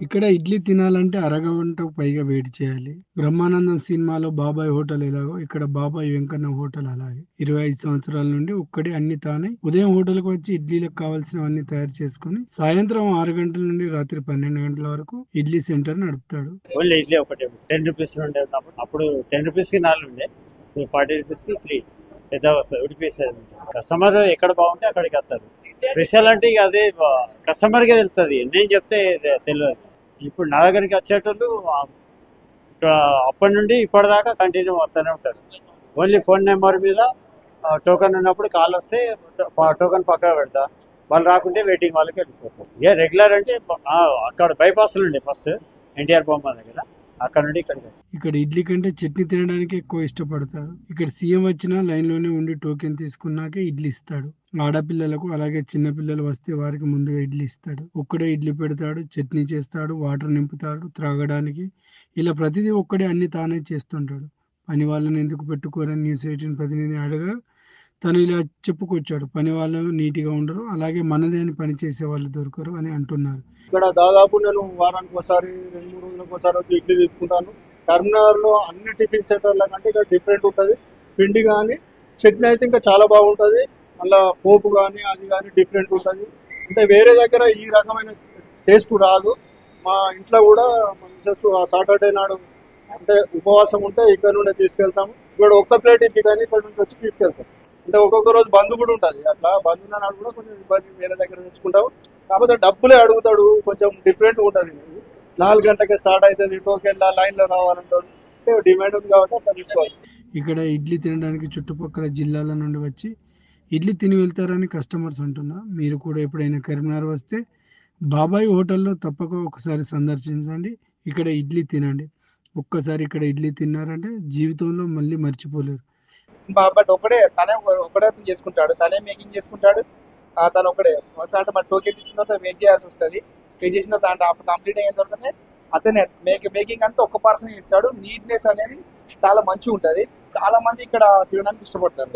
ఇక్కడ ఇడ్లీ తినాలంటే అరగంటకు పైగా వెయిట్ చేయాలి. 'బ్రహ్మానందం' సినిమాలో బాబాయ్ హోటల్ ఎలాగో ఇక్కడ బాబాయ్ వెంకన్న హోటల్ అలాగే. 25 సంవత్సరాల నుండి ఒక్కడే అన్ని తానే ఉదయం హోటల్‌కి వచ్చి ఇడ్లీలకు కావాల్సినవన్నీ తయారు చేసుకొని, సాయంత్రం 6 గంటల నుండి రాత్రి 12 గంటల వరకు ఇడ్లీ సెంటర్ నడుపుతాడు. ఓన్లీ ఇడ్లీ ఒకటే 10 రూపీస్ ఉండే ఉన్నప్పుడు అప్పుడు 10 రూపీస్కి 4 ఉండే, ఇప్పుడు 40 రూపీస్కి 3 పెద్దగా వస్తుంది ఉడిపిస్తుంది. కస్టమర్ ఎక్కడ బాగుంటే అక్కడికి వస్తారు. స్పెషల్ అంటే ఇక అదే కస్టమర్కే వెళ్తుంది, నేను చెప్తే తెలియదు. ఇప్పుడు నా దగ్గరికి వచ్చేటోళ్ళు అప్పటి నుండి ఇప్పటిదాకా కంటిన్యూ అవుతూనే ఉంటారు. ఓన్లీ ఫోన్ నెంబర్ మీద టోకెన్ ఉన్నప్పుడు కాల్ వస్తే టోకెన్ పక్కగా పెడతా, వాళ్ళు రాకుంటే వెయిటింగ్ వాళ్ళకి వెళ్ళిపోతారు. ఇక రెగ్యులర్ అంటే అక్కడ బైపాస్లు ఉండే ఫస్ట్ ఎన్టీఆర్ బొమ్మ దగ్గర, అక్కడ నుండి ఇక్కడికి వచ్చి ఇక్కడ ఇడ్లీ కంటే చట్నీ తినడానికి ఎక్కువ ఇష్టపడతారు. ఇక్కడ సీఎం వచ్చినా లైన్‌లోనే ఉండి టోకెన్ తీసుకున్నాకే ఇడ్లీ ఇస్తాడు. ఆడపిల్లలకు అలాగే చిన్న పిల్లలు వస్తే వారికి ముందుగా ఇడ్లీ ఇస్తాడు. ఒక్కడే ఇడ్లీ పెడతాడు, చట్నీ చేస్తాడు, వాటర్ నింపుతాడు త్రాగడానికి. ఇలా ప్రతిదీ ఒక్కడే అన్ని తానే చేస్తుంటాడు. పని వాళ్ళని ఎందుకు పెట్టుకోరని న్యూస్ 18 ప్రతినిధి అడగగా తను ఇలా చెప్పుకొచ్చాడు. పని వాళ్ళు నీట్‌గా ఉండరు. అలాగే మనదే అని పని చేసే వాళ్ళు దొరకరు అని అంటున్నారు. ఇక్కడ దాదాపు నేను వారానికి ఒకసారి 2-3 రోజులకు ఒకసారి వచ్చి ఇడ్లీ తీసుకుంటాను. కరీంనగర్లో అన్ని టిఫిన్ సెంటర్ల కంటే ఇక్కడ డిఫరెంట్ ఉంటుంది. పిండి కానీ చట్నీ అయితే ఇంకా చాలా బాగుంటుంది. మళ్ళీ పోపు కానీ అది కానీ డిఫరెంట్ ఉంటుంది. అంటే వేరే దగ్గర ఈ రకమైన టేస్ట్ రాదు. మా ఇంట్లో కూడా మా మిసెస్ సాటర్డే నాడు అంటే ఉపవాసం ఉంటే ఇక్కడ నుండి తీసుకెళ్తాము. ఇక్కడ ఒక్క ప్లేట్ ఇడ్లీ కానీ ఇక్కడ నుంచి వచ్చి తీసుకెళ్తాం. అంటే ఒక్కొక్క రోజు బంద్ కూడా ఉంటుంది. అట్లా బంద్ ఉన్న నాడు కూడా కొంచెం ఇబ్బంది, వేరే దగ్గర తెచ్చుకుంటాము. కాకపోతే డబ్బులే అడుగుతాడు, కొంచెం డిఫరెంట్ ఉంటుంది. 4 గంటలకే స్టార్ట్ అవుతుంది, టోకెన్లా లైన్లో రావాలంటాడు. అంటే డిమాండ్ ఉంది కాబట్టి అట్లా తీసుకోవాలి. ఇక్కడ ఇడ్లీ తినడానికి చుట్టుపక్కల జిల్లాల నుండి వచ్చి ఇడ్లీ తిని వెళ్తారని కస్టమర్స్ అంటున్నారు. మీరు కూడా ఎప్పుడైనా కరీంనగర్ వస్తే బాబాయ్ హోటల్లో తప్పక ఒకసారి సందర్శించండి. ఇక్కడ ఇడ్లీ తినండి. ఒక్కసారి ఇక్కడ ఇడ్లీ తిన్నారంటే జీవితంలో మళ్ళీ మర్చిపోలేరు. బట్ తనే ఒకడే చేసుకుంటాడు, తనే మేకింగ్ చేసుకుంటాడు. తను ఒకడే అంటే మన టోకెన్స్ ఇచ్చిన తర్వాత వెయిట్ చేయాల్సి వస్తుంది. వెయిట్ చేసిన తర్వాత కంప్లీట్ అయిన తర్వాతనే అతనే మేకింగ్ అంతా ఒక్క పర్సన్ చేస్తాడు. నీట్నెస్ అనేది చాలా మంచిగా ఉంటుంది. చాలా మంది ఇక్కడ తినడానికి ఇష్టపడతారు.